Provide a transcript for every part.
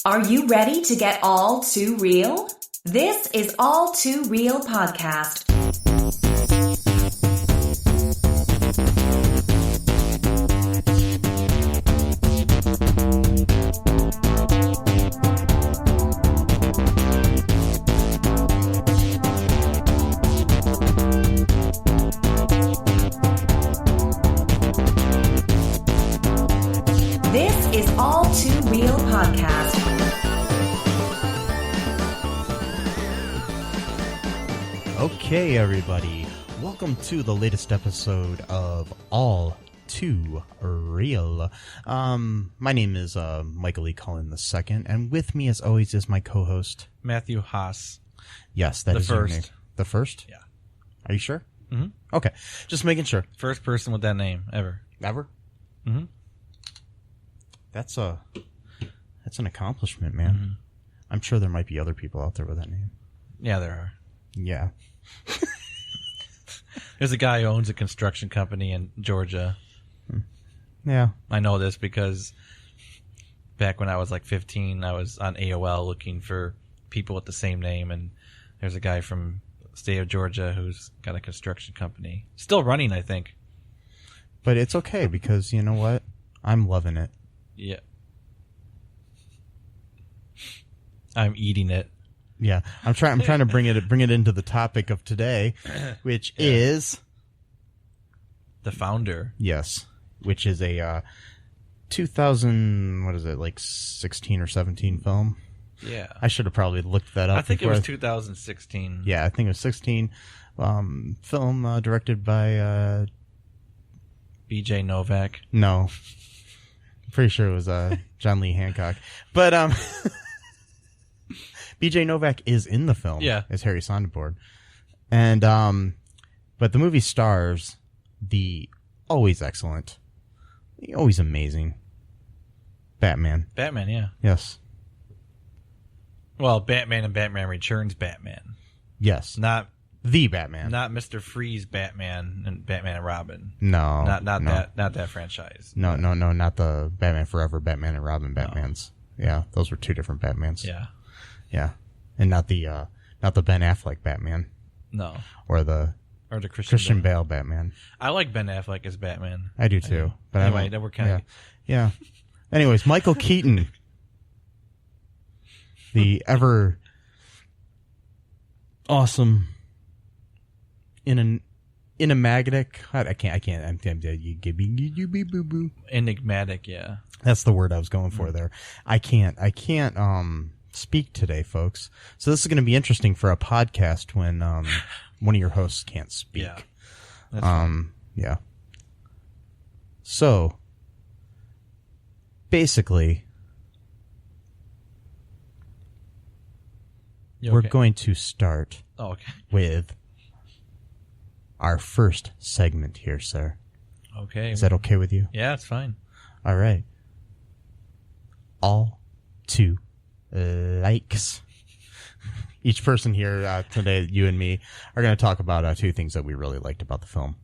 Are you ready to get all too real? This is All Too Real Podcast. This is All Too Real Podcast. Okay, everybody. Welcome to the latest episode of All Too Real. My name is Michael E. Cullen II, and with me, as always, is my co-host Matthew Haas. Yes, that The is your first. name. The first? Yeah. Are you sure? Mm-hmm. Okay, just making sure. First person with that name ever. Ever? Mm-hmm. That's an accomplishment, man. Mm-hmm. I'm sure there might be other people out there with that name. Yeah, there are. Yeah. There's a guy who owns a construction company in Georgia. Yeah. I know this because back when I was like 15, I was on AOL looking for people with the same name, and there's a guy from the state of Georgia who's got a construction company. Still running, I think. But it's okay because, you know what? I'm loving it. Yeah. I'm eating it. Yeah, I'm trying to bring it into the topic of today, which is The Founder. yes, which is a 2000 what is it, like 16 or 17 film? Yeah. I should have probably looked that up. I think it before was 2016. Yeah, I think it was 16. Film directed by BJ Novak. no, I'm pretty sure it was John Lee Hancock, but BJ Novak is in the film, Yeah. as Harry Sonderborn, and but the movie stars the always excellent, always amazing Batman. Batman, yeah. Yes, Well, Batman and Batman Returns Batman. yes, Not the Batman. not Mr. Freeze Batman and Batman and Robin. No, Not no. that franchise. No, not the Batman Forever, Batman and Robin Batmans. Yeah, those were two different Batmans. Yeah. Yeah, and not the Ben Affleck Batman No. or the Or the Christian Bale Batman. I like Ben Affleck as Batman. I do too. But Anyway, I don't, then we're kind of yeah. Anyways, Michael Keaton, the ever awesome enigmatic. I can't. You be boo boo. enigmatic, yeah. That's the word I was going for there. I can't speak today, folks. So this is going to be interesting for a podcast when one of your hosts can't speak. Yeah. That's fine. Yeah. So basically, You we're okay? going to start Oh, okay. with our first segment here, sir. Okay. Is that okay with you? Yeah, it's fine. All right. All two likes. Each person here today, you and me, are going to talk about two things that we really liked about the film.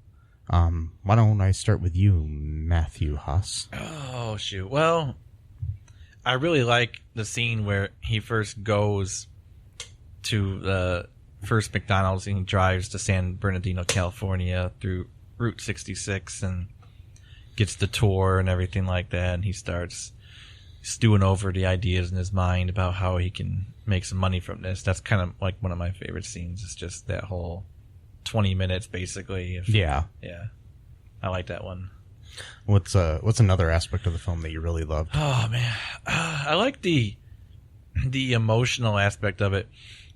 Why don't I start with you, Matthew Haas? Oh, shoot. Well, I really like the scene where he first goes to the first McDonald's and he drives to San Bernardino, California through Route 66 and gets the tour and everything like that. And he starts stewing over the ideas in his mind about how he can make some money from this. That's kind of like one of my favorite scenes. It's just that whole 20 minutes, basically. Yeah. Yeah. I like that one. What's another aspect of the film that you really loved? Oh man, I like the emotional aspect of it.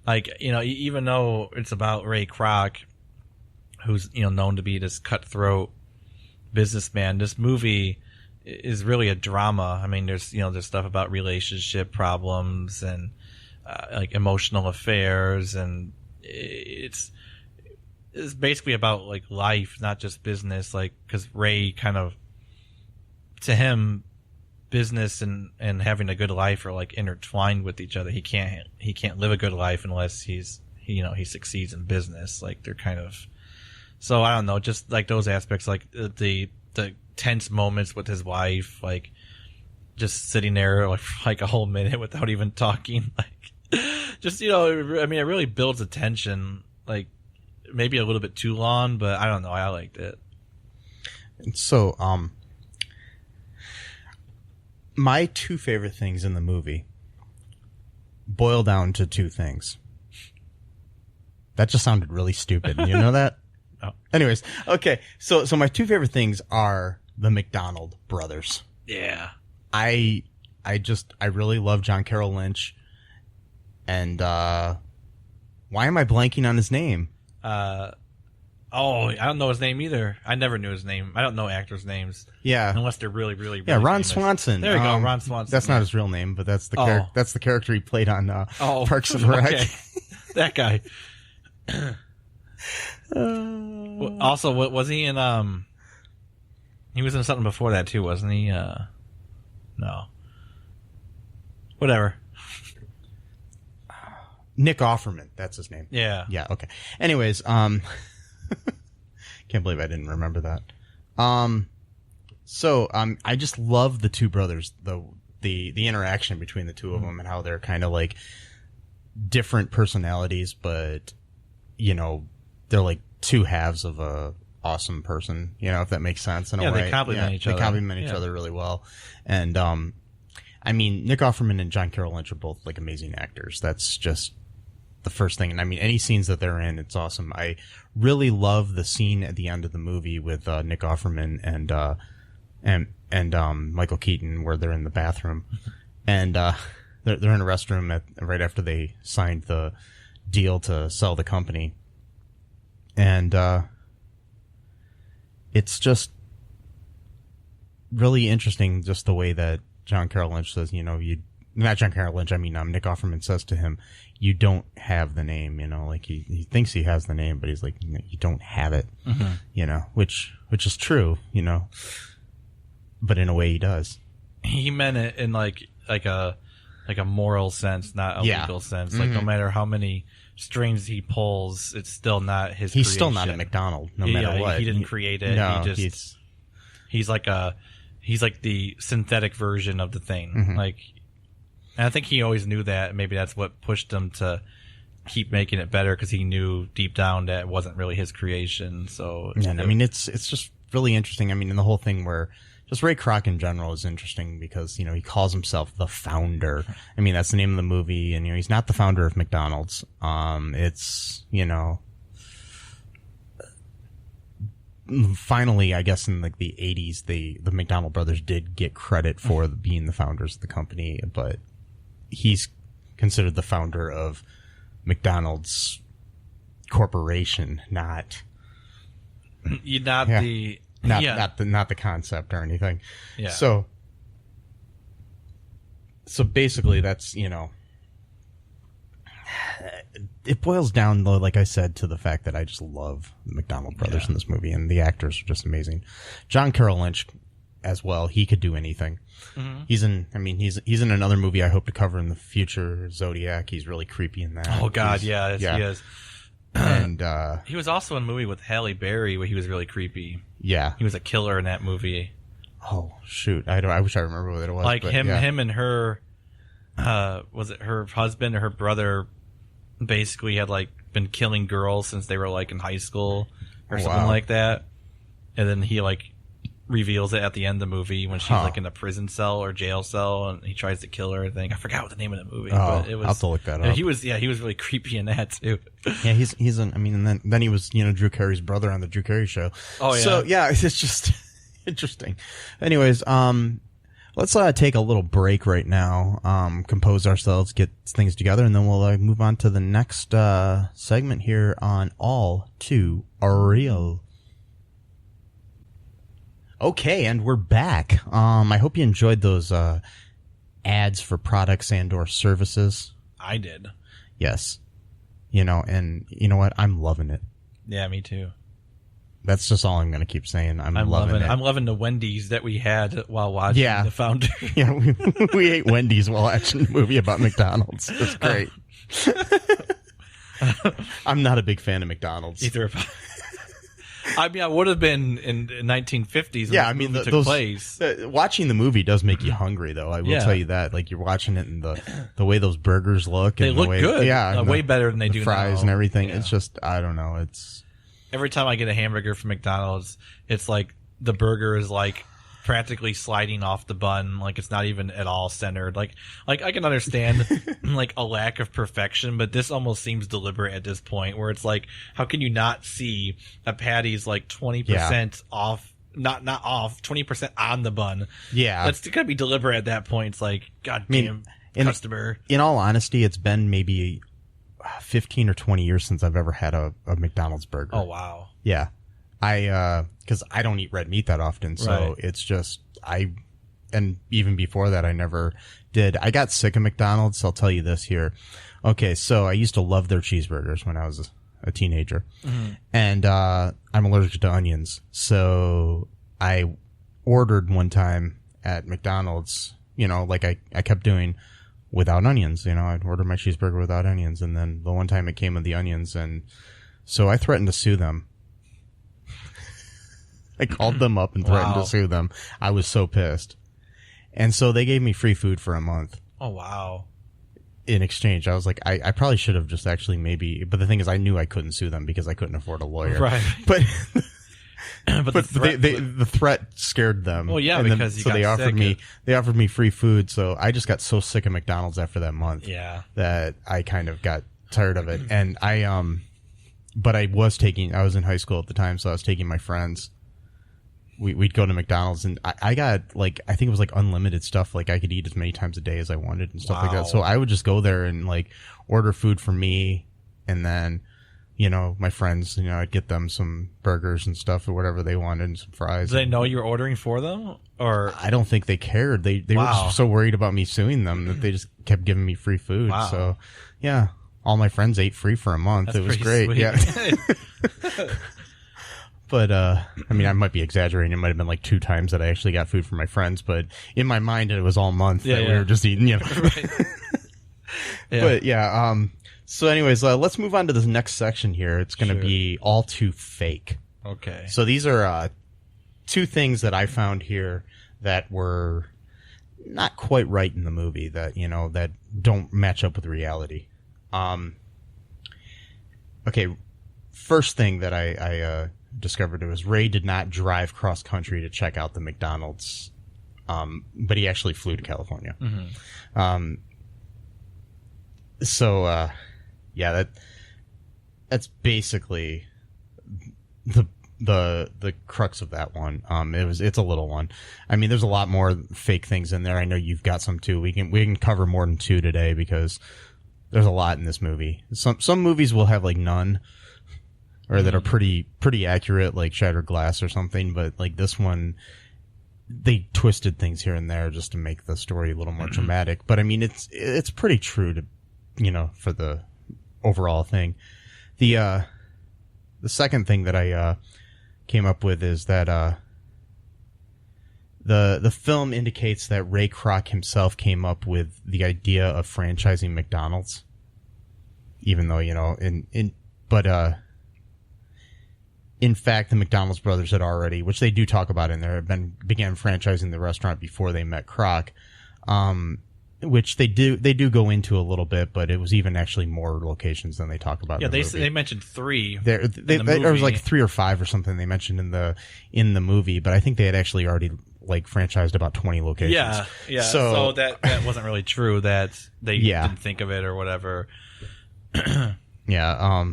Like, you know, even though it's about Ray Kroc, who's, you know, known to be this cutthroat businessman, this movie is really a drama. I mean, there's stuff about relationship problems and like emotional affairs, and it's basically about like life, not just business. Like, because Ray kind of, to him, business and having a good life are like intertwined with each other. He can't live a good life unless he succeeds in business. Like, they're kind of, so I don't know, just like those aspects, like the tense moments with his wife, like just sitting there like for like a whole minute without even talking. Like, just, I mean, it really builds the tension. Like, maybe a little bit too long, but I don't know. I liked it. So, my two favorite things in the movie boil down to two things. That just sounded really stupid. You know that? Oh. Anyways, okay. So my two favorite things are the McDonald brothers. Yeah. I really love John Carroll Lynch. And, why am I blanking on his name? I don't know his name either. I never knew his name. I don't know actors' names. Yeah. Unless they're really, really, really Ron famous. Swanson. There you go, Ron Swanson. That's not his real name, but that's the that's the character he played on Parks and Rec. Okay. That guy. Also, what was he in? He was in something before that too, wasn't he? No. Whatever. Nick Offerman, that's his name. Yeah. Yeah, okay. Anyways, can't believe I didn't remember that. I just love the two brothers, the interaction between the two of them and how they're kind of like different personalities, but they're like two halves of a awesome person, if that makes sense in a way. They complement each other. They complement each other really well. And I mean, Nick Offerman and John Carroll Lynch are both like amazing actors. That's just the first thing. And I mean, any scenes that they're in, it's awesome. I really love the scene at the end of the movie with Nick Offerman and Michael Keaton, where they're in the bathroom and they're in a restroom right after they signed the deal to sell the company. And it's just really interesting, just the way that John Carroll Lynch says, not John Carroll Lynch, I mean, Nick Offerman says to him, you don't have the name, like he thinks he has the name, but he's like, you don't have it, which is true, but in a way he does. He meant it in like a moral sense, not a legal sense. Like no matter how many strings he pulls, it's still not his He's creation. still not a McDonald, no matter what. He didn't create it. No, he's like the synthetic version of the thing. Mm-hmm. And I think he always knew that. Maybe that's what pushed him to keep making it better, because he knew deep down that it wasn't really his creation. So, I mean, it's just really interesting. I mean, in the whole thing where just Ray Kroc in general is interesting because, he calls himself the founder. I mean, that's the name of the movie, and, he's not the founder of McDonald's. It's, finally, I guess in like the 80s, the McDonald brothers did get credit for being the founders of the company, but he's considered the founder of McDonald's Corporation, not the concept or anything. Yeah. So basically that's, it boils down, though, like I said, to the fact that I just love the McDonald brothers in this movie, and the actors are just amazing. John Carroll Lynch as well. He could do anything. Mm-hmm. He's in another movie I hope to cover in the future, Zodiac. He's really creepy in that. Oh God, he is. And he was also in a movie with Halle Berry where he was really creepy. Yeah, he was a killer in that movie. Oh shoot, I wish I remember what it was. Like him and her. Was it her husband or her brother? Basically, had like been killing girls since they were like in high school or something like that, and then he like reveals it at the end of the movie when she's like in a prison cell or jail cell, and he tries to kill her. I think I forgot what the name of the movie. But it was, I'll have to look that up. He was really creepy in that too. Yeah, he's an. I mean, and then he was Drew Carey's brother on the Drew Carey Show. Oh yeah. So yeah, it's just interesting. Anyways, let's take a little break right now, compose ourselves, get things together, and then we'll move on to the next segment here on All Too Real. Okay, and we're back. I hope you enjoyed those ads for products and or services. I did. Yes. And you know what? I'm loving it. Yeah, me too. That's just all I'm going to keep saying. I'm loving it. I'm loving the Wendy's that we had while watching The Founder. Yeah, we ate Wendy's while watching a movie about McDonald's. It's great. I'm not a big fan of McDonald's. Either. I mean, I would have been in 1950s. Yeah, I mean, took place. Watching the movie does make you hungry, though. I will tell you that. Like, you're watching it, and the way those burgers look, they and look the way, good. yeah, Way better than they do fries now. and everything. Yeah. It's just, I don't know. It's every time I get a hamburger from McDonald's, it's like the burger is like practically sliding off the bun, like it's not even at all centered. Like I can understand like a lack of perfection, but this almost seems deliberate at this point, where it's like, how can you not see a patty's like 20% off, not off, 20% on the bun? Yeah, that's gotta be deliberate at that point. It's like, God damn, customer. In all honesty, it's been maybe 15 or 20 years since I've ever had a McDonald's burger. Oh wow. Yeah. Because I don't eat red meat that often, so it's just, and even before that, I never did. I got sick of McDonald's, so I'll tell you this here. Okay, so I used to love their cheeseburgers when I was a teenager, and I'm allergic to onions, so I ordered one time at McDonald's, like I kept doing, without onions. I'd order my cheeseburger without onions, and then the one time it came with the onions, and so I threatened to sue them. I called them up and threatened to sue them. I was so pissed. And so they gave me free food for a month. Oh, wow. In exchange. I was like, I probably should have just actually but the thing is, I knew I couldn't sue them because I couldn't afford a lawyer. Right. But the the threat scared them. Well, yeah, because you got they offered sick. They offered me free food. So I just got so sick of McDonald's after that month. Yeah. That I kind of got tired of it. And but I was in high school at the time, so I was taking my friends. We'd go to McDonald's, and I got, I think it was unlimited stuff. I could eat as many times a day as I wanted and stuff like that. So I would just go there and order food for me, and then, my friends, I'd get them some burgers and stuff or whatever they wanted, and some fries. Did they know you were ordering for them? Or I don't think they cared. They were just so worried about me suing them that they just kept giving me free food. Wow. So yeah, all my friends ate free for a month. That's it was pretty great. sweet. Yeah. But, I mean, I might be exaggerating. It might have been 2 times that I actually got food from my friends, but in my mind, it was all month that we were just eating, Right. Yeah. But yeah, so anyways, let's move on to this next section here. It's going to be all too fake. Okay. So these are, 2 things that I found here that were not quite right in the movie that, that don't match up with reality. Okay. First thing that I discovered was Ray did not drive cross country to check out the McDonald's, but he actually flew to California. Mm-hmm. So that's basically the crux of that one. It's a little one. I mean, there's a lot more fake things in there. I know you've got some too. We can cover more than 2 today because there's a lot in this movie. Some movies will have none. Or that are pretty accurate, like Shattered Glass or something, but this one, they twisted things here and there just to make the story a little more dramatic. But I mean, it's pretty true to, for the overall thing. The second thing that I came up with is that the film indicates that Ray Kroc himself came up with the idea of franchising McDonald's, even though in fact, the McDonald's brothers had already, which they do talk about in there, began franchising the restaurant before they met Kroc, which they do go into a little bit, but it was even actually more locations than they talk about. Yeah, in the movie. they mentioned 3. There was 3 or 5 or something they mentioned in the movie, but I think they had actually already franchised about 20 locations. Yeah. So that wasn't really true. That they didn't think of it or whatever. Yeah.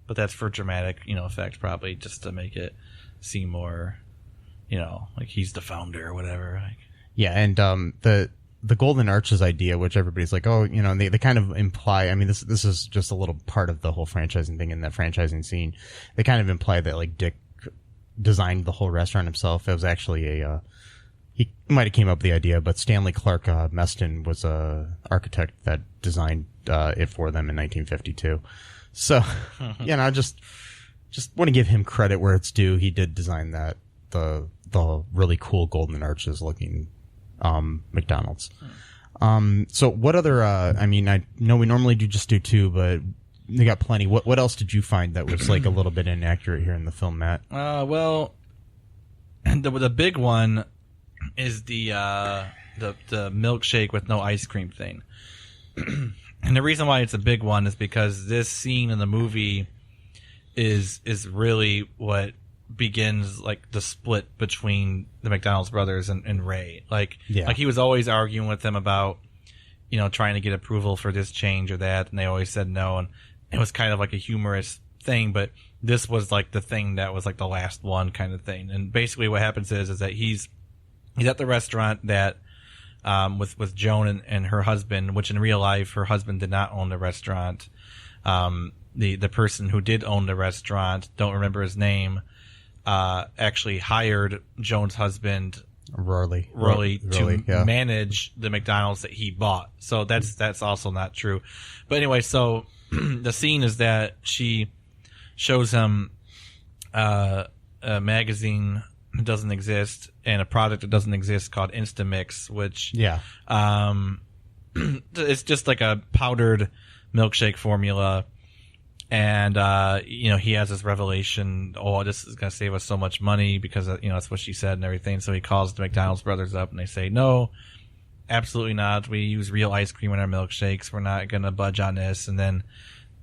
But that's for dramatic, effect, probably just to make it seem more, like he's the founder or whatever. Yeah, and the Golden Arches idea, which everybody's like, oh, they kind of imply. I mean, this is just a little part of the whole franchising thing in that franchising scene. They kind of imply that Dick designed the whole restaurant himself. It was actually he might have came up with the idea, but Stanley Clark Meston was a architect that designed it for them in 1952. So, just want to give him credit where it's due. He did design the really cool Golden Arches looking McDonald's. So what other? I mean, I know we normally do 2, but plenty. What else did you find that was like a little bit inaccurate here in the film, Matt? Well, the big one is the milkshake with no ice cream thing. And the reason why it's a big one is because this scene in the movie is really what begins like the split between the McDonald's brothers and Ray. Like he was always arguing with them about, trying to get approval for this change or that, and they always said no, and it was kind of like a humorous thing, but this was like the thing that was like the last one kind of thing. And basically what happens is that he's at the restaurant that with Joan and her husband, which in real life her husband did not own the restaurant. The person who did own the restaurant, don't remember his name, actually hired Joan's husband Rory to manage the McDonald's that he bought. So that's also not true. But anyway, so the scene is that she shows him a magazine that doesn't exist and a product that doesn't exist called Instamix, which it's just like a powdered milkshake formula. And, he has this revelation, this is going to save us so much money because, that's what she said and everything. So he calls the McDonald's brothers up and they say, no, absolutely not. We use real ice cream in our milkshakes. We're not going to budge on this. And then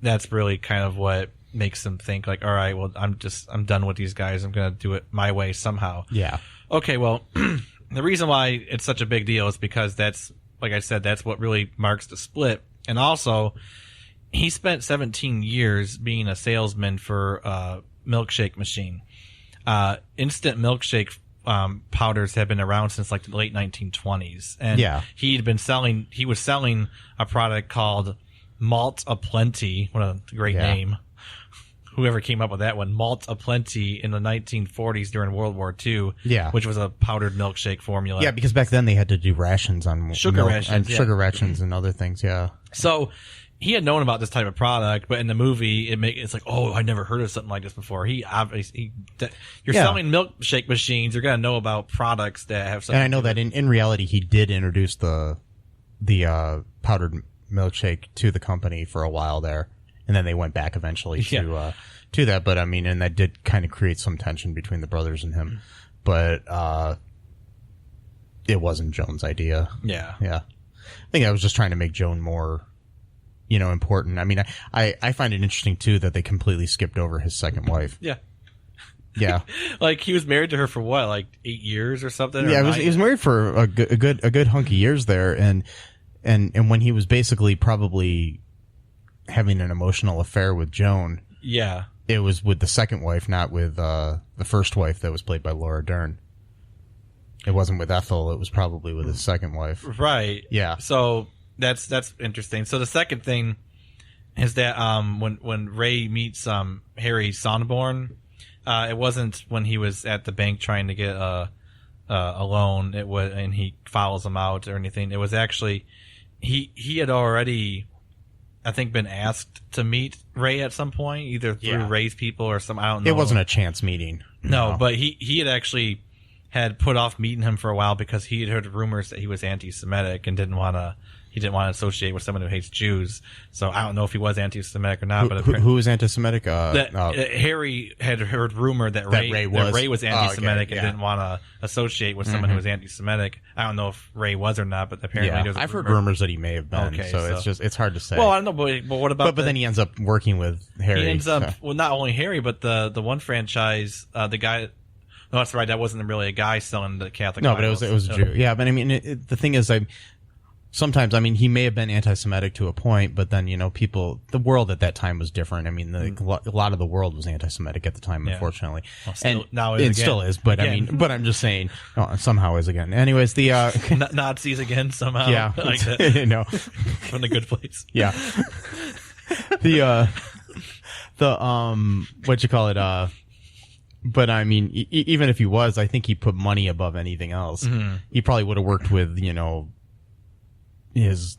that's really kind of what makes them think like, all right, well, I'm done with these guys. I'm going to do it my way somehow. Yeah. Okay. Well, the reason why it's such a big deal is because that's, like I said, that's what really marks the split. And also, he spent 17 years being a salesman for a milkshake machine. Instant milkshake powders have been around since like the late 1920s. And he was selling a product called Malt Aplenty. What a great name. Whoever came up with that one, Malt Aplenty, in the 1940s during World War II, which was a powdered milkshake formula. Yeah, because back then they had to do rations on sugar rations, sugar rations and other things. Yeah. So he had known about this type of product, but in the movie, it's like, oh, I never heard of something like this before. You're selling milkshake machines, you're gonna know about products that have something. And I know that in reality, he did introduce the powdered milkshake to the company for a while there. And then they went back eventually to that. But I mean, and that did kind of create some tension between the brothers and him. But it wasn't Joan's idea. Yeah. Yeah. I think I was just trying to make Joan more, important. I mean, I find it interesting too that they completely skipped over his second wife. Yeah. Yeah. Like he was married to her for what, like 8 years or something? Yeah, he was married for a good hunk of years there, and when he was basically probably having an emotional affair with Joan. Yeah. It was with the second wife, not with the first wife that was played by Laura Dern. It wasn't with Ethel, it was probably with his second wife. Right. Yeah. So that's interesting. So the second thing is that when Ray meets Harry Sonneborn, it wasn't when he was at the bank trying to get a loan, and he follows him out or anything. It was actually he had already, I think, been asked to meet Ray at some point, either through Ray's people or some, I don't know. It wasn't a chance meeting. No, but he had actually had put off meeting him for a while because he had heard rumors that he was anti-Semitic and didn't want to associate with someone who hates Jews. So I don't know if he was anti-Semitic or not. Who was anti-Semitic? Harry had heard rumor that Ray was anti-Semic and didn't want to associate with someone who was anti-Semitic. I don't know if Ray was or not, but apparently there's I've heard rumors that he may have been. Okay, so it's hard to say. Well, I don't know, but what about? But then he ends up working with Harry. He ends up not only Harry, but the one franchise, the guy. No, that's right. That wasn't really a guy selling the Catholic. No, Bibles. But it was a Jew. Yeah, but I mean, the thing is, sometimes, I mean, he may have been anti-Semitic to a point, but then, the world at that time was different. I mean, a lot of the world was anti-Semitic at the time, unfortunately. Well, now it still is, but again. I mean, but I'm just saying, somehow is again. Anyways, the, Nazis again, somehow. Yeah. Like that. No. From the good place. Yeah. What you call it, but I mean, even if he was, I think he put money above anything else. Mm-hmm. He probably would have worked with, his,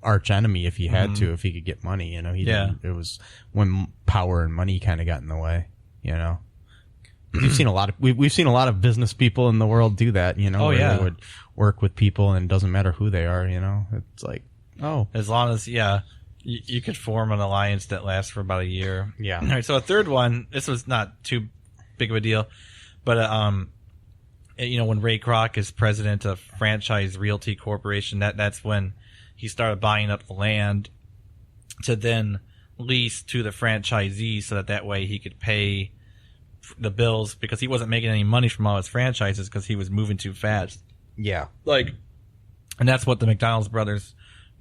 arch enemy if he had to, if he could get money, he didn't. It was when power and money kind of got in the way, We've seen a lot of business people in the world do that, where they would work with people and it doesn't matter who they are, it's like, as long as, you could form an alliance that lasts for about a year. Yeah. All right. So a third one. This was not too big of a deal, but when Ray Kroc is president of Franchise Realty Corporation, that's when he started buying up the land to then lease to the franchisees, so that way he could pay the bills, because he wasn't making any money from all his franchises because he was moving too fast. Yeah. And that's what the McDonald's brothers,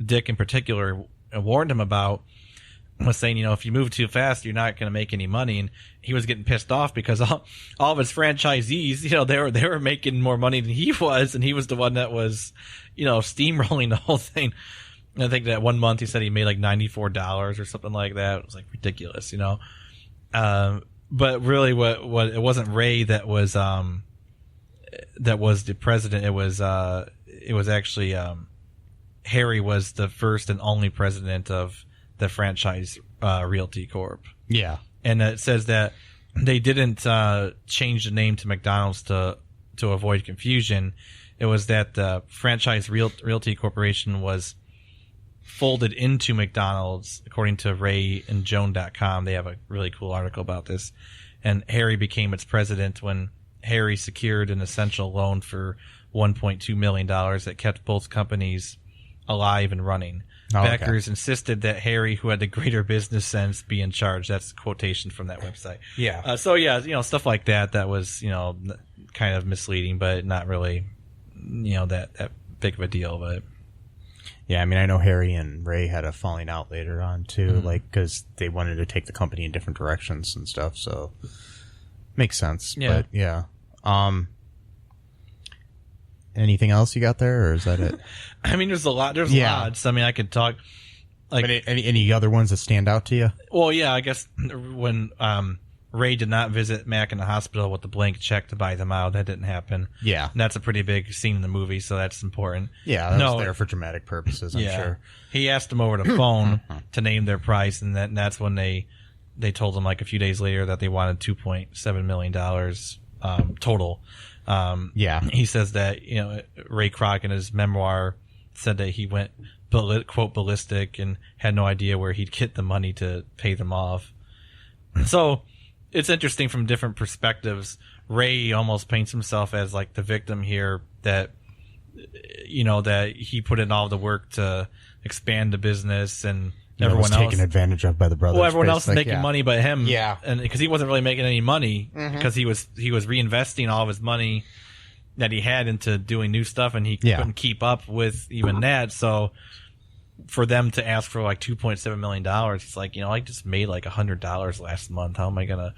Dick in particular, warned him about, was saying, if you move too fast, you're not going to make any money. And he was getting pissed off because all of his franchisees, they were making more money than he was, and he was the one that was, steamrolling the whole thing. And I think that one month he said he made like $94 or something like that. It was like ridiculous, but really, what it wasn't Ray that was the president. It was actually Harry was the first and only president of the Franchise Realty Corp. Yeah. And it says that they didn't change the name to McDonald's to avoid confusion. It was that the Franchise Realty Corporation was folded into McDonald's, according to RayandJoan.com. They have a really cool article about this. And Harry became its president when Harry secured an essential loan for $1.2 million that kept both companies alive and running. Backers insisted that Harry, who had the greater business sense, be in charge. That's a quotation from that website. Yeah. Stuff like that was, kind of misleading, but not really, that big of a deal. But yeah, I mean, I know Harry and Ray had a falling out later on too, because they wanted to take the company in different directions and stuff. So makes sense. Yeah. But yeah. Anything else you got there, or is that it? I mean, there's a lot. There's lots. I mean, I could talk. Any other ones that stand out to you? Well, yeah, I guess when Ray did not visit Mac in the hospital with the blank check to buy them out, that didn't happen. Yeah, and that's a pretty big scene in the movie, so that's important. Yeah, that was there for dramatic purposes, I'm sure. He asked them over the phone to name their price, and that's when they told him like a few days later that they wanted $2.7 million total. He says that Ray Kroc in his memoir said that he went quote ballistic and had no idea where he'd get the money to pay them off. So it's interesting from different perspectives. Ray almost paints himself as like the victim here, that that he put in all the work to expand the business, and everyone else taken advantage of by the brothers. Well, everyone else is making money but him. Yeah, and because he wasn't really making any money, because he was reinvesting all of his money that he had into doing new stuff, and he couldn't keep up with even that. So for them to ask for like $2.7 million, he's like, I just made like $100 last month. How am I gonna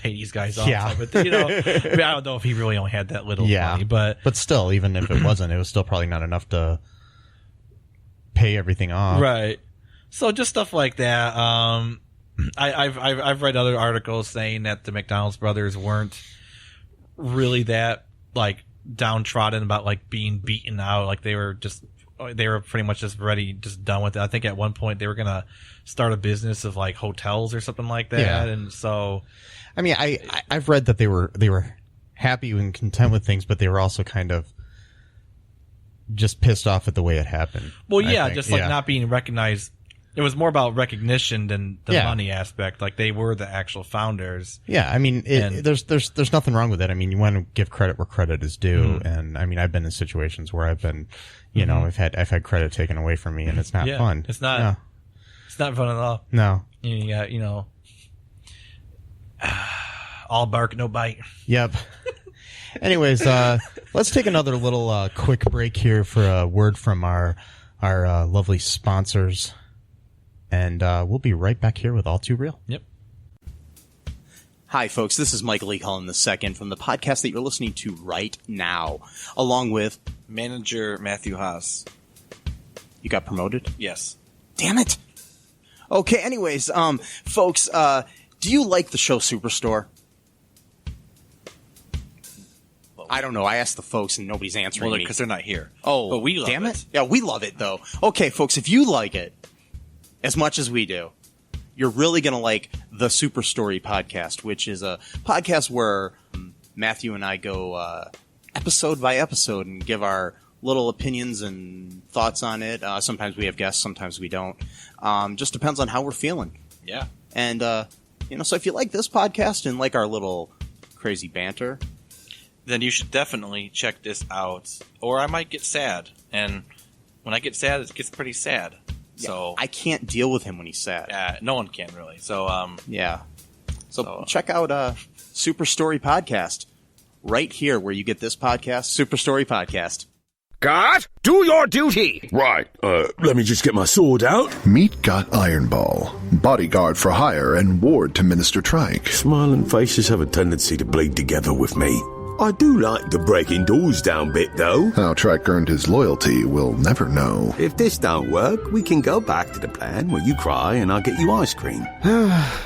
pay these guys off? Yeah. But I don't know if he really only had that little money, but still, even if it wasn't, it was still probably not enough to pay everything off. Right. So just stuff like that. I've read other articles saying that the McDonald's brothers weren't really that like downtrodden about like being beaten out. Like they were pretty much just ready, just done with it. I think at one point they were gonna start a business of like hotels or something like that. Yeah. And so, I mean, I've read that they were happy and content with things, but they were also kind of just pissed off at the way it happened. Well, yeah, just like not being recognized. It was more about recognition than the money aspect. Like they were the actual founders. Yeah, I mean, there's nothing wrong with it. I mean, you want to give credit where credit is due, and I mean, I've been in situations where I've been, I've had credit taken away from me, and it's not fun. It's not. No. It's not fun at all. No. You got all bark, no bite. Yep. Anyways, let's take another little quick break here for a word from our lovely sponsors. And we'll be right back here with All Too Real. Yep. Hi, folks. This is Michael E. Cullen II from the podcast that you're listening to right now, along with manager Matthew Haas. You got promoted? Yes. Damn it. Okay, anyways, folks, do you like the show Superstore? I don't know. I asked the folks and nobody's answering me. Because they're not here. Oh, but we love damn it. Yeah, we love it, though. Okay, folks, if you like it as much as we do, you're really going to like the Super Story podcast, which is a podcast where Matthew and I go episode by episode and give our little opinions and thoughts on it. Sometimes we have guests, sometimes we don't. Just depends on how we're feeling. Yeah. And, so if you like this podcast and like our little crazy banter, then you should definitely check this out. Or I might get sad. And when I get sad, it gets pretty sad. yeah, So I can't deal with him when he's sad. no one can really. So Yeah. So check out Super Story Podcast right here where you get this podcast, Super Story Podcast. Guard, do your duty! Right, let me just get my sword out. Meet Got Ironball, bodyguard for hire and ward to Minister Trike. Smiling faces have a tendency to bleed together with me. I do like the breaking doors down bit, though. How Trike earned his loyalty, we'll never know. If this don't work, we can go back to the plan where you cry and I'll get you ice cream.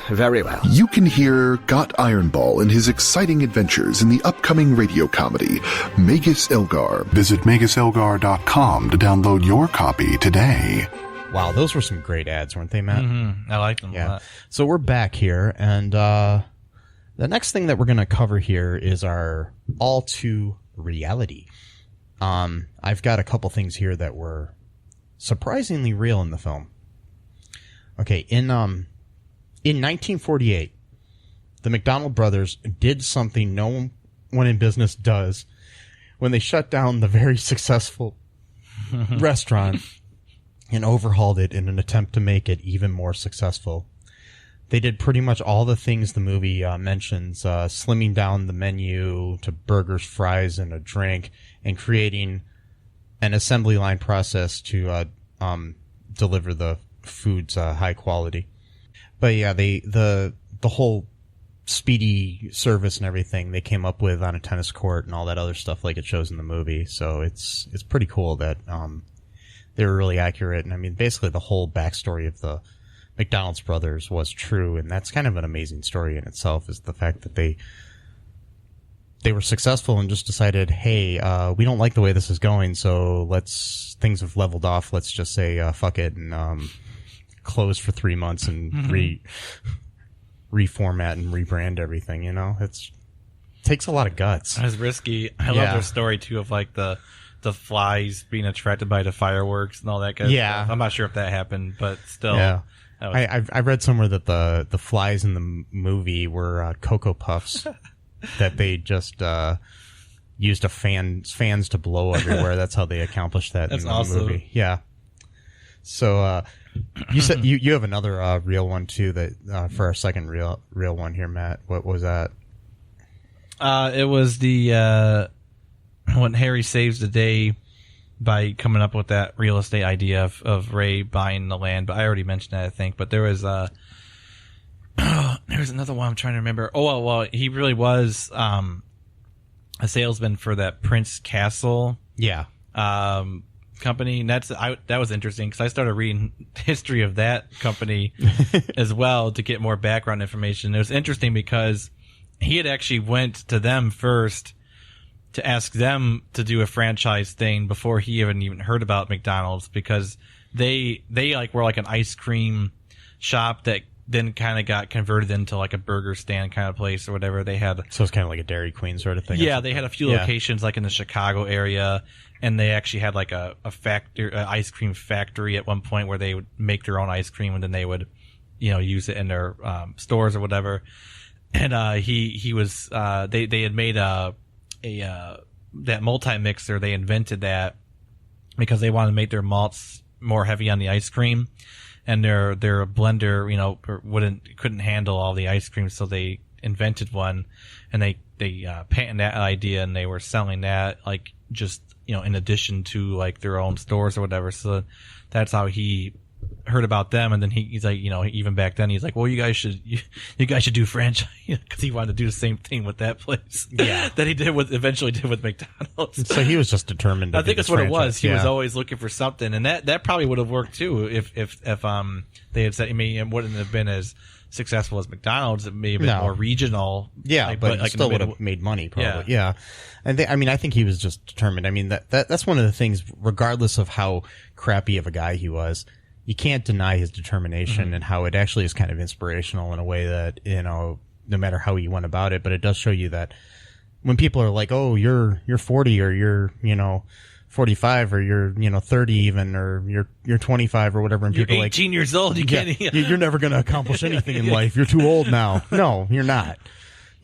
Very well. You can hear Got Ironball and his exciting adventures in the upcoming radio comedy, Magus Elgar. Visit MagusElgar.com to download your copy today. Wow, those were some great ads, weren't they, Matt? Mm-hmm. I like them a Yeah. lot. So we're back here, and the next thing that we're going to cover here is our all too reality. I've got a couple things here that were surprisingly real in the film. Okay, in 1948, the McDonald brothers did something no one in business does when they shut down the very successful restaurant and overhauled it in an attempt to make it even more successful. They did pretty much all the things the movie mentions, slimming down the menu to burgers, fries, and a drink, and creating an assembly line process to deliver the food's high quality. But yeah, the whole speedy service and everything they came up with on a tennis court and all that other stuff like it shows in the movie. So it's pretty cool that they were really accurate. And I mean, basically the whole backstory of the McDonald's brothers was true, and that's kind of an amazing story in itself, is the fact that they were successful and just decided, hey, we don't like the way this is going, so things have leveled off, let's just say fuck it and close for 3 months and reformat and rebrand everything. It takes a lot of guts. It was risky. I love their story too of like the flies being attracted by the fireworks and all that kind of stuff. I'm not sure if that happened, but still. Yeah. I read somewhere that the flies in the movie were Cocoa Puffs that they just used fans to blow everywhere. That's how they accomplished that in the movie. Yeah. So you said you have another real one too that for our second real one here, Matt. What was that? It was the when Harry saves the day by coming up with that real estate idea of Ray buying the land, but I already mentioned that, I think. But there was there was another one I'm trying to remember. Oh, well, he really was a salesman for that Prince Castle company, and that was interesting because I started reading history of that company as well to get more background information. It was interesting because he had actually went to them first to ask them to do a franchise thing before he even heard about McDonald's, because they were like an ice cream shop that then kind of got converted into like a burger stand kind of place or whatever. They had, so it's kind of like a Dairy Queen sort of thing. Yeah, they had a few locations like in the Chicago area, and they actually had like a factory, ice cream factory at one point where they would make their own ice cream and then they would, use it in their stores or whatever. And he was they had made that multi-mixer. They invented that because they wanted to make their malts more heavy on the ice cream, and their blender couldn't handle all the ice cream, so they invented one, and they patented that idea, and they were selling that like just in addition to like their own stores or whatever. So that's how he heard about them, and then he's like, even back then he's like, well, you guys should do franchise, because he wanted to do the same thing with that place, that he eventually did with McDonald's. So he was just determined. I think that's what it was. He was always looking for something, and that probably would have worked too if they had said, I mean, it wouldn't have been as successful as McDonald's. It may have been more regional. Yeah, but like still would have made money probably. Yeah. And I think he was just determined. I mean, that's one of the things, regardless of how crappy of a guy he was, you can't deny his determination and how it actually is kind of inspirational in a way that, no matter how he went about it, but it does show you that when people are like, oh, you're 40 or you're, 45 or you're 30 even, or you're 25 or whatever, and You're people 18 years old. You can't. you're never going to accomplish anything in life. You're too old now. No, you're not.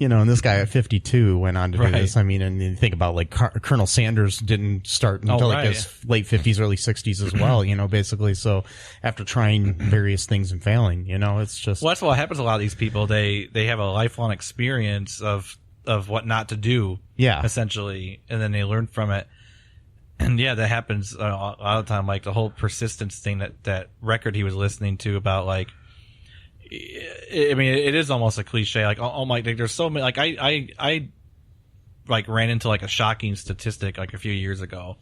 And this guy at 52 went on to do this. I mean, and you think about like Colonel Sanders didn't start until like his late 50s, early 60s as well, basically. So after trying various things and failing, it's just. Well, that's what happens to a lot of these people. They have a lifelong experience of what not to do. Yeah. Essentially. And then they learn from it. And yeah, that happens a lot of the time. Like the whole persistence thing, that record he was listening to about like, I mean, it is almost a cliche. Like, oh my, there's so many. Like, I like ran into like a shocking statistic like a few years ago,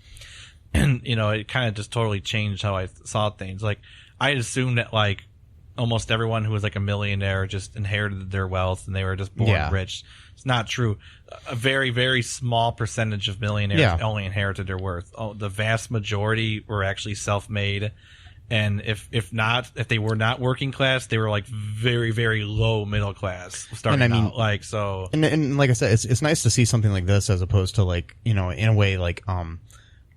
and it kind of just totally changed how I saw things. Like, I assumed that like almost everyone who was like a millionaire just inherited their wealth and they were just born rich. It's not true. A very, very small percentage of millionaires only inherited their worth. Oh, the vast majority were actually self-made. And if they were not working class, they were like very, very low middle class starting out. Like, so. And like I said, it's nice to see something like this as opposed to like, in a way like,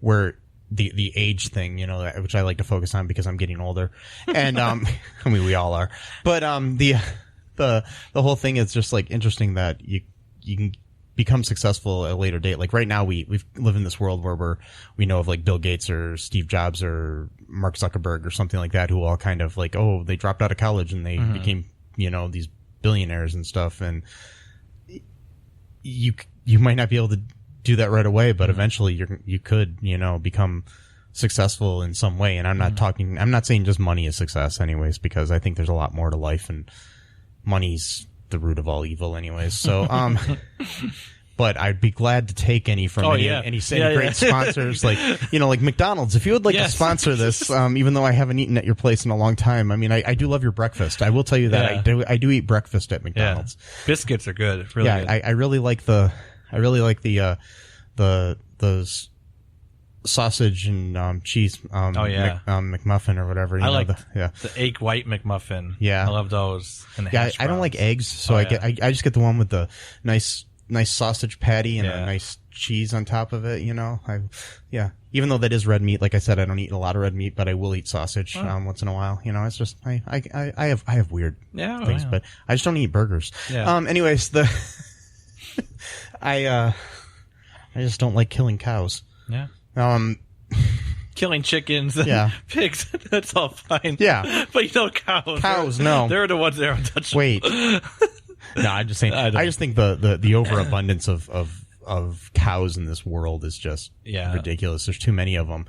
where the age thing, which I like to focus on because I'm getting older. And, I mean, we all are. But, the whole thing is just like interesting that you can become successful at a later date. Like right now we live in this world where we know of like Bill Gates or Steve Jobs or Mark Zuckerberg or something like that, who all kind of like, they dropped out of college and they became, these billionaires and stuff. And you might not be able to do that right away, but eventually you could, become successful in some way. And I'm not saying just money is success anyways, because I think there's a lot more to life, and money's the root of all evil anyways. So, but I'd be glad to take any from any great sponsors, like, like McDonald's. If you would like to sponsor this, even though I haven't eaten at your place in a long time. I mean, I do love your breakfast. I will tell you that I do eat breakfast at McDonald's. Yeah. Biscuits are good. Really good. I really like the those sausage and cheese McMuffin or whatever. I like the egg white McMuffin. Yeah, I love those. And I don't like eggs, so I just get the one with the nice sausage patty and a nice cheese on top of it. Even though that is red meat, like I said, I don't eat a lot of red meat, but I will eat sausage once in a while. It's just I have weird things, but I just don't eat burgers. Yeah. Anyways, I just don't like killing cows. Yeah. Killing chickens and pigs, that's all fine. Yeah. But cows. Cows, no. They're the ones that are untouchable. Wait. No, I'm just saying. I just think the overabundance of cows in this world is just ridiculous. There's too many of them.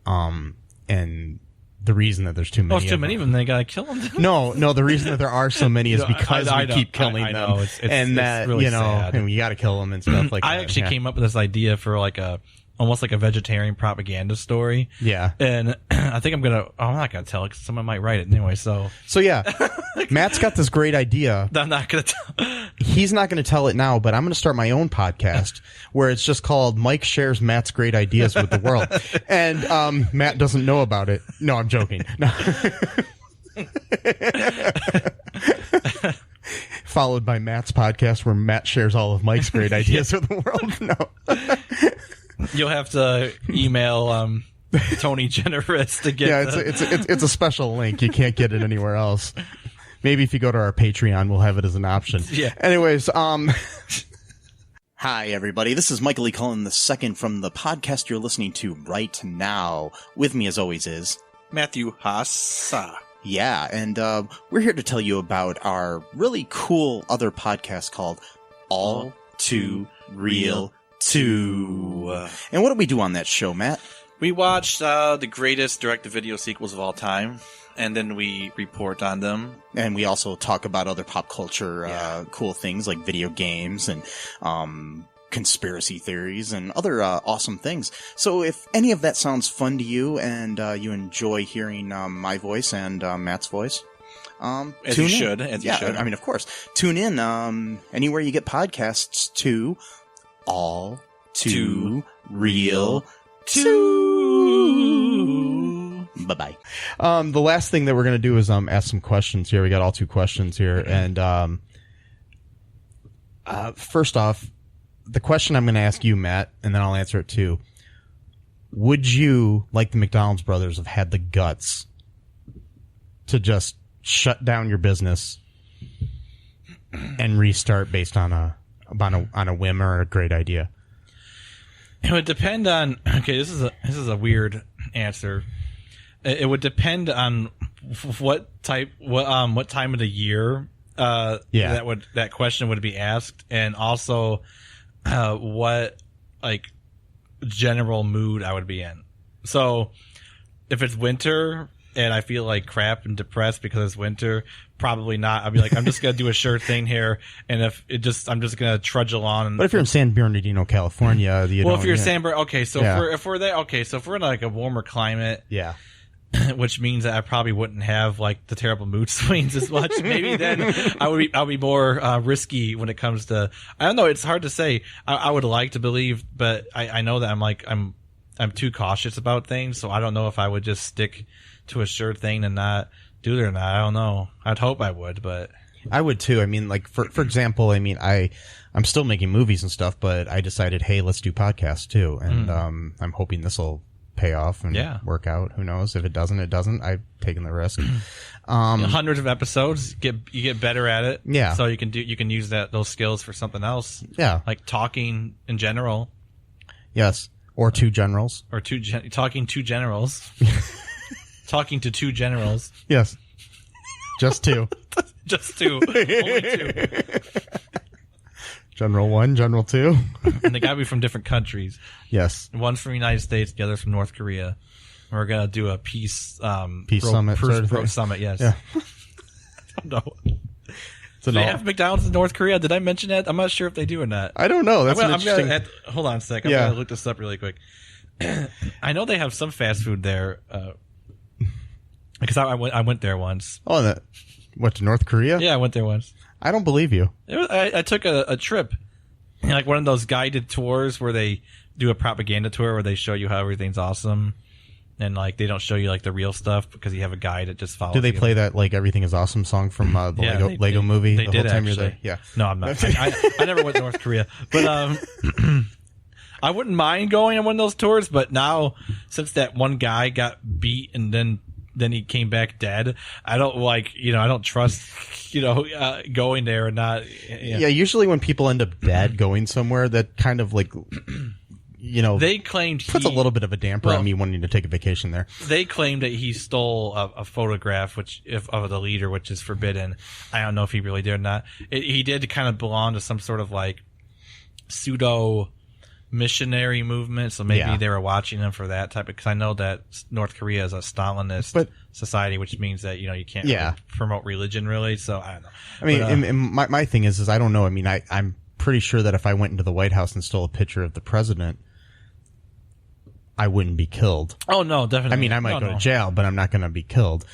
And the reason that there's too many of them, they gotta kill them. No, the reason that there are so many is because we keep killing them. Know. It's that, really sad. and we gotta kill them and stuff like that. I actually came up with this idea for like almost like a vegetarian propaganda story. Yeah. And I think I'm not going to tell it because someone might write it anyway. So yeah, Matt's got this great idea. I'm not going to tell. He's not going to tell it now, but I'm going to start my own podcast where it's just called Mike Shares Matt's Great Ideas with the World. And Matt doesn't know about it. No, I'm joking. No. Followed by Matt's podcast where Matt shares all of Mike's great ideas with the world. No. You'll have to email Tony Generous to get. Yeah, it's a special link. You can't get it anywhere else. Maybe if you go to our Patreon, we'll have it as an option. Yeah. Anyways, Hi, everybody. This is Michael E. Cullen II from the podcast you're listening to right now. With me, as always, is Matthew Haasa. Yeah, and we're here to tell you about our really cool other podcast called All Too Real 2. And what do we do on that show, Matt? We watch the greatest direct-to-video sequels of all time, and then we report on them. And we also talk about other pop culture cool things like video games and conspiracy theories and other awesome things. So if any of that sounds fun to you and you enjoy hearing my voice and Matt's voice, as you should. I mean, of course. Tune in anywhere you get podcasts to All Too Real 2. Bye-bye. The last thing that we're going to do is ask some questions here. We got all 2 questions here. And first off, the question I'm going to ask you, Matt, and then I'll answer it too. would you, like the McDonald's brothers, have had the guts to just shut down your business and restart based on a whim or a great idea? It would depend on. Okay, this is a weird answer. It would depend on what time of the year that question would be asked, and also what like general mood I would be in. So if it's winter and I feel like crap and depressed because it's winter, probably not. I'd be like, I'm just gonna do a sure thing here, and I'm just gonna trudge along. But if you're in San Bernardino, California, if you're San Bernardino, okay, so if we're there, okay, so if we're in like a warmer climate, yeah. Which means that I probably wouldn't have like the terrible mood swings as much. Maybe then I'll be more risky when it comes to. I don't know. It's hard to say. I would like to believe, but I know that I'm too cautious about things, so I don't know if I would just stick to a sure thing and not do it or not. I don't know. I'd hope I would, but I would too. I mean, like for example, I mean, I'm still making movies and stuff, but I decided, hey, let's do podcasts too, and I'm hoping this will pay off and work out. Who knows? If it doesn't, it doesn't. I've taken the risk. Hundreds of episodes, you get better at it. Yeah. So you can use those skills for something else. Yeah. Like talking in general. Yes. Or two generals. Or talking to generals. Talking to two generals. Yes. Just two. Just two. Only two. General 1, General 2. And they gotta be from different countries. Yes. One's from the United States, the other's from North Korea. We're gonna do a peace summit. Summit, yes. Yeah. I don't know. Do they have McDonald's in North Korea? Did I mention that? I'm not sure if they do or not. I don't know. That's interesting. Hold on a sec. I'm gonna look this up really quick. I know they have some fast food there. Because I went there once. Oh, what, to North Korea? Yeah, I went there once. I don't believe you. I took a trip, like one of those guided tours where they do a propaganda tour where they show you how everything's awesome, and like they don't show you like the real stuff because you have a guide that just follows. Do they you. play that like Everything Is Awesome song from the Lego movie? They the did whole time actually. You're there? Yeah. No, I'm not. I never went to North Korea, but I wouldn't mind going on one of those tours. But now, since that one guy got beat and then he came back dead, I don't trust, going there or not. Yeah, usually when people end up dead going somewhere, that kind of like, they claimed puts a little bit of a damper on me wanting to take a vacation there. They claimed that he stole a photograph of the leader, which is forbidden. I don't know if he really did or not. He did kind of belong to some sort of like pseudo missionary movement, so maybe they were watching him for that type of, because I know that North Korea is a Stalinist society, which means that you can't really promote religion really. So I don't know. I mean, and my thing is I don't know. I mean, I'm pretty sure that if I went into the White House and stole a picture of the president, I wouldn't be killed. Oh no, definitely. I mean, I might go to jail, but I'm not going to be killed.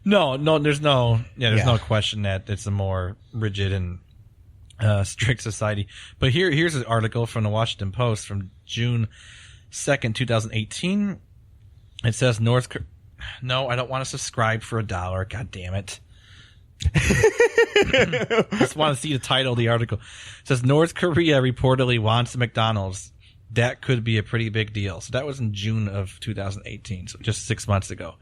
No, there's no question that it's a more rigid and strict society. But here's an article from the Washington Post from June 2nd, 2018. It says no, I don't want to subscribe for $1. God damn it. Just want to see the title of the article. It says North Korea reportedly wants McDonald's. That could be a pretty big deal. So that was in June of 2018, so just 6 months ago.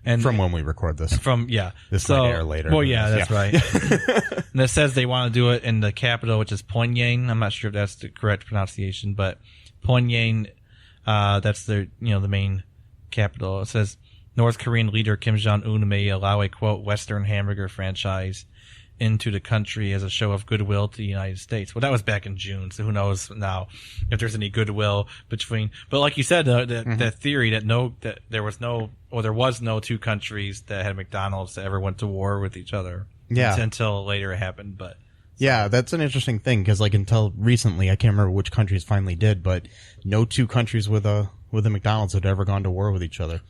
And from when we record this. This might air later. Well, yeah, that's right. And it says they want to do it in the capital, which is Pyongyang. I'm not sure if that's the correct pronunciation, but Pyongyang, that's the main capital. It says North Korean leader Kim Jong-un may allow a, quote, Western hamburger franchise into the country as a show of goodwill to the United States. Well, that was back in June, so who knows now if there's any goodwill between. But like you said, that theory that there was no two countries that had McDonald's that ever went to war with each other. Yeah. Until later it happened, but. Yeah, that's an interesting thing because like until recently, I can't remember which countries finally did, but no two countries with a McDonald's had ever gone to war with each other.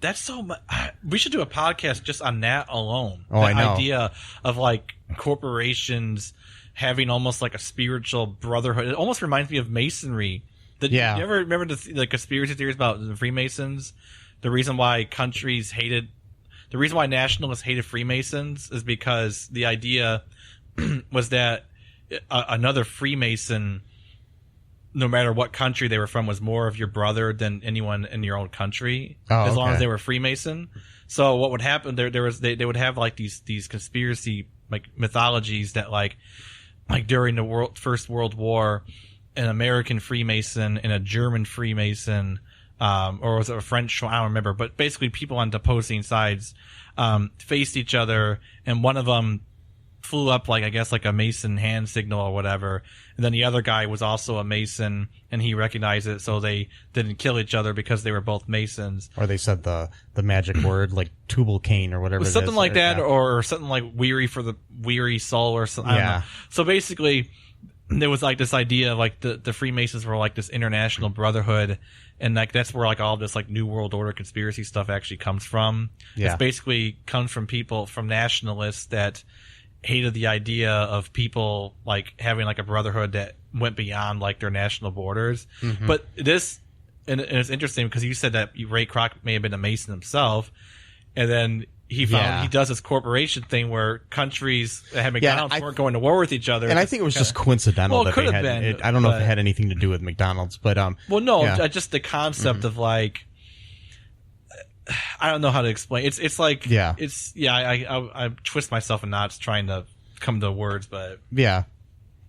That's so much. We should do a podcast just on that alone. Oh, I know. The idea of like corporations having almost like a spiritual brotherhood. It almost reminds me of Masonry. You ever remember the conspiracy theories about the Freemasons? The reason why nationalists hated Freemasons is because the idea was that another Freemason no matter what country they were from, was more of your brother than anyone in your own country, as long as they were Freemason. So what would happen? They would have like these conspiracy like mythologies that like during the First World War, an American Freemason and a German Freemason, or was it a French? I don't remember, but basically people on opposing sides faced each other, and one of them flew up like, I guess, like a Mason hand signal or whatever, and then the other guy was also a Mason and he recognized it, so they didn't kill each other because they were both Masons. Or they said the magic word like tubal cain or whatever, something like that, or something like weary for the weary soul or something. I don't know. So basically there was like this idea of like the Freemasons were like this international brotherhood, and like that's where like all this like New World Order conspiracy stuff actually comes from. It's basically comes from people, from nationalists that hated the idea of people like having like a brotherhood that went beyond like their national borders. But this, and it's interesting because you said that Ray Kroc may have been a Mason himself, and then he does this corporation thing where countries that had McDonald's weren't going to war with each other. And I think it was just coincidental. Well, it could have been. I don't know if it had anything to do with McDonald's, but just the concept of like, I don't know how to explain. It's like I twist myself in knots trying to come to words, but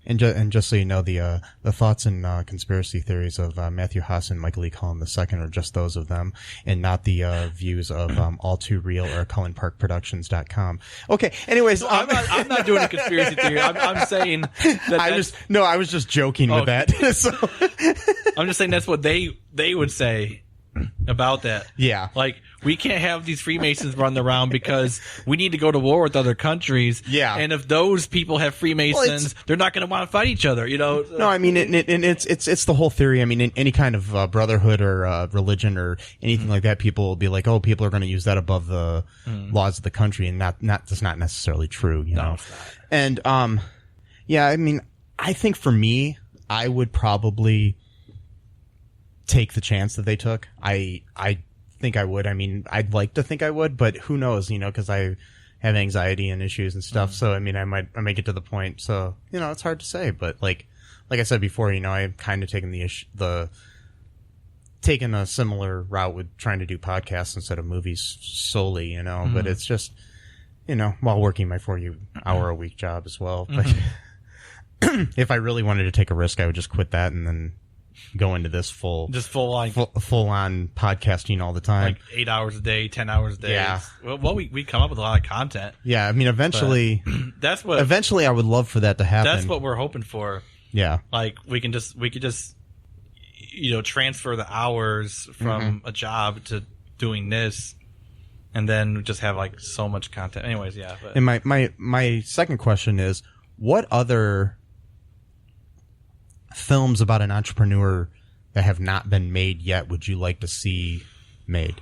And just so you know, the thoughts and conspiracy theories of Matthew Haas and Michael E. Cullen II are just those of them, and not the views of All Too Real or CullenParkProductions.com. Okay, anyways, I'm not doing a conspiracy theory. I'm saying that I was just joking with that. So I'm just saying that's what they would say about that. Yeah. Like, we can't have these Freemasons running around because we need to go to war with other countries. Yeah. And if those people have Freemasons, they're not going to want to fight each other, you know? No, I mean, it's the whole theory. I mean, in any kind of brotherhood or religion or anything like that, people will be like, oh, people are going to use that above the laws of the country, and that's not necessarily true, you know? It's not. And, I mean, I think for me, I would probably take the chance that they took. I think I would. I mean, I'd like to think I would, but who knows, you know, because I have anxiety and issues and stuff. So, I mean, I might get to the point. So, you know, it's hard to say, but like I said before, you know, I've kind of taken taken a similar route with trying to do podcasts instead of movies solely, you know, but it's just, you know, while working my 40-hour a week job as well. But if I really wanted to take a risk, I would just quit that and then go into this full on podcasting all the time, like 8 hours a day, 10 hours a day. Yeah. Well, we come up with a lot of content. Yeah, I mean, eventually, eventually, I would love for that to happen. That's what we're hoping for. Yeah, like we could just, you know, transfer the hours from a job to doing this, and then just have like so much content. Anyways, yeah. But. And my second question is, what other films about an entrepreneur that have not been made yet would you like to see made?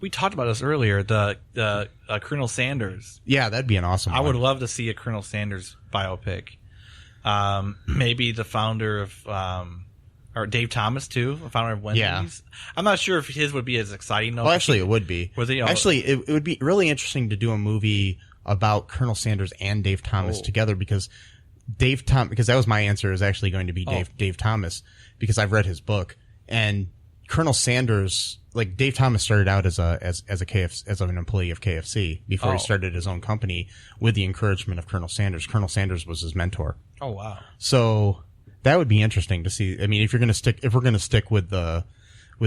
We talked about this earlier. The Colonel Sanders. Yeah, that'd be an awesome one. I would love to see a Colonel Sanders biopic. Maybe the founder of, or Dave Thomas too, the founder of Wendy's. Yeah. I'm not sure if his would be as exciting though. Well, actually, it would be. Actually, it would be really interesting to do a movie about Colonel Sanders and Dave Thomas together, because because that was my answer, is actually going to be Dave Thomas, because I've read his book. And Colonel Sanders, like, Dave Thomas started out as an employee of KFC before he started his own company with the encouragement of Colonel Sanders. Colonel Sanders was his mentor. Oh wow. So that would be interesting to see. I mean, if we're going to stick with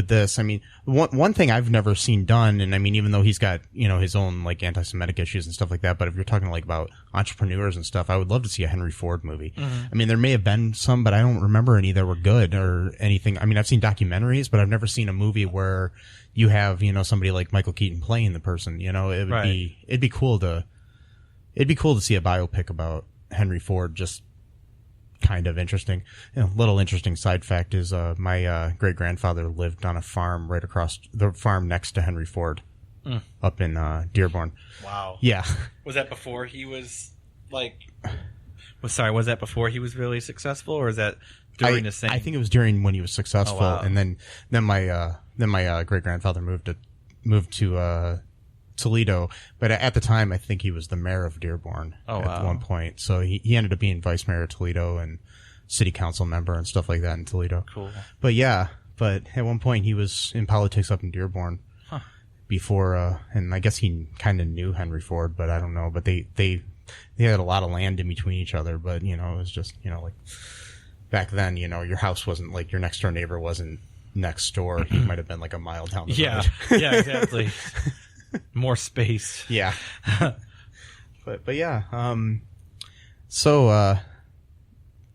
this, I mean, one thing I've never seen done, and I mean, even though he's got, you know, his own like anti-Semitic issues and stuff like that, but if you're talking like about entrepreneurs and stuff, I would love to see a Henry Ford movie. I mean, there may have been some, but I don't remember any that were good or anything. I mean, I've seen documentaries, but I've never seen a movie where you have, you know, somebody like Michael Keaton playing the person. You know, it'd be cool to see a biopic about Henry Ford. Just kind of interesting. You know, little interesting side fact is my great grandfather lived on a farm right across the farm next to Henry Ford, up in Dearborn. Wow. Yeah. Was that before he was like? Was that before he was really successful, or is that during the same? I think it was during when he was successful, and then my great grandfather moved to Toledo, but at the time I think he was the mayor of Dearborn at one point. So he ended up being vice mayor of Toledo, and city council member and stuff like that in Toledo. Cool. But yeah, but at one point he was in politics up in Dearborn before, and I guess he kind of knew Henry Ford, but I don't know. But they had a lot of land in between each other, but it was just, like back then, your house wasn't like your next door neighbor wasn't next door. He might have been like a mile down the road. Yeah, exactly. More space. Yeah. But yeah. So,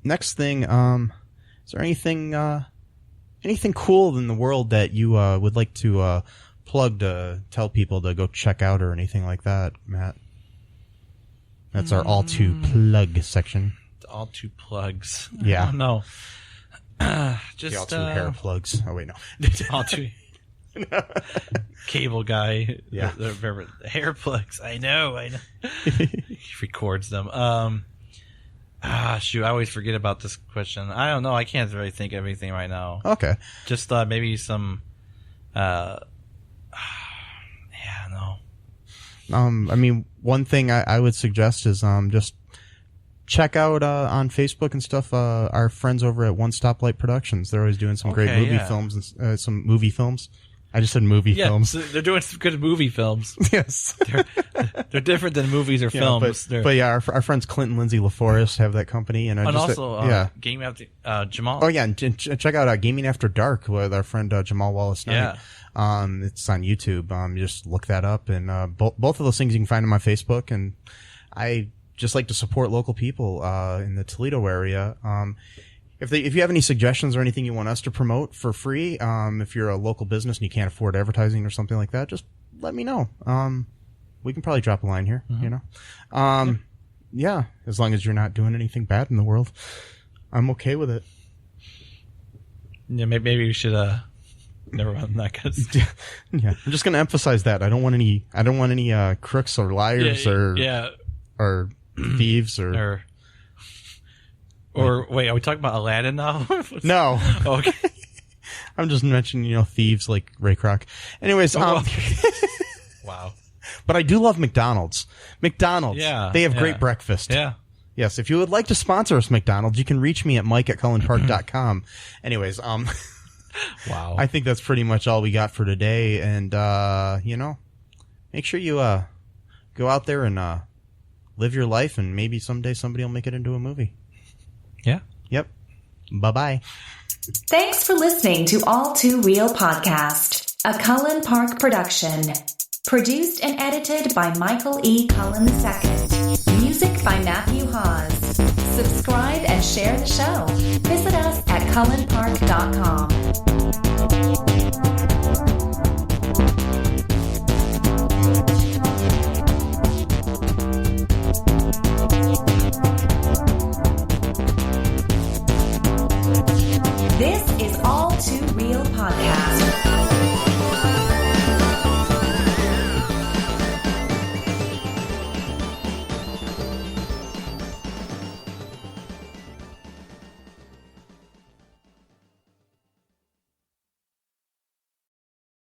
next thing, is there anything cool in the world that you, would like to, plug to tell people to go check out or anything like that, Matt? That's our all to plug section. All two plugs. Yeah. No. Just the all two hair plugs. Oh wait, no. All two cable guy. Yeah. The hair plugs. I know. He records them. Shoot, I always forget about this question. I don't know. I can't really think of anything right now. Okay. Just maybe some. Yeah, no. I mean, one thing I would suggest is just check out on Facebook and stuff our friends over at One Stoplight Productions. They're always doing some great movie films and some movie films. I just said movie films. So they're doing some good movie films. Yes. They're different than movies or films. But yeah, our friends Clint and Lindsay LaForest have that company. And Gaming After Jamal. Oh, yeah. And check out Gaming After Dark with our friend Jamal Wallace-Knight. Yeah. It's on YouTube. You just look that up. And both of those things you can find on my Facebook. And I just like to support local people in the Toledo area. If you have any suggestions or anything you want us to promote for free, if you're a local business and you can't afford advertising or something like that, just let me know. We can probably drop a line here, Yeah, as long as you're not doing anything bad in the world, I'm okay with it. Yeah, maybe we should, never mind that, cause yeah, I'm just going to emphasize that. I don't want any crooks or liars or thieves Or wait, are we talking about Aladdin now? No. Okay. I'm just mentioning, thieves like Ray Kroc. Anyways, Wow. But I do love McDonald's. Yeah. They have great breakfast. Yeah. Yes, if you would like to sponsor us, McDonald's, you can reach me at mike@cullenpark.com. Anyways, Wow. I think that's pretty much all we got for today. And, make sure you go out there and live your life, and maybe someday somebody will make it into a movie. Yeah. Yep. Bye-bye. Thanks for listening to All Too Real Podcast, a Cullen Park production. Produced and edited by Michael E. Cullen II. Music by Matthew Hawes. Subscribe and share the show. Visit us at cullenpark.com.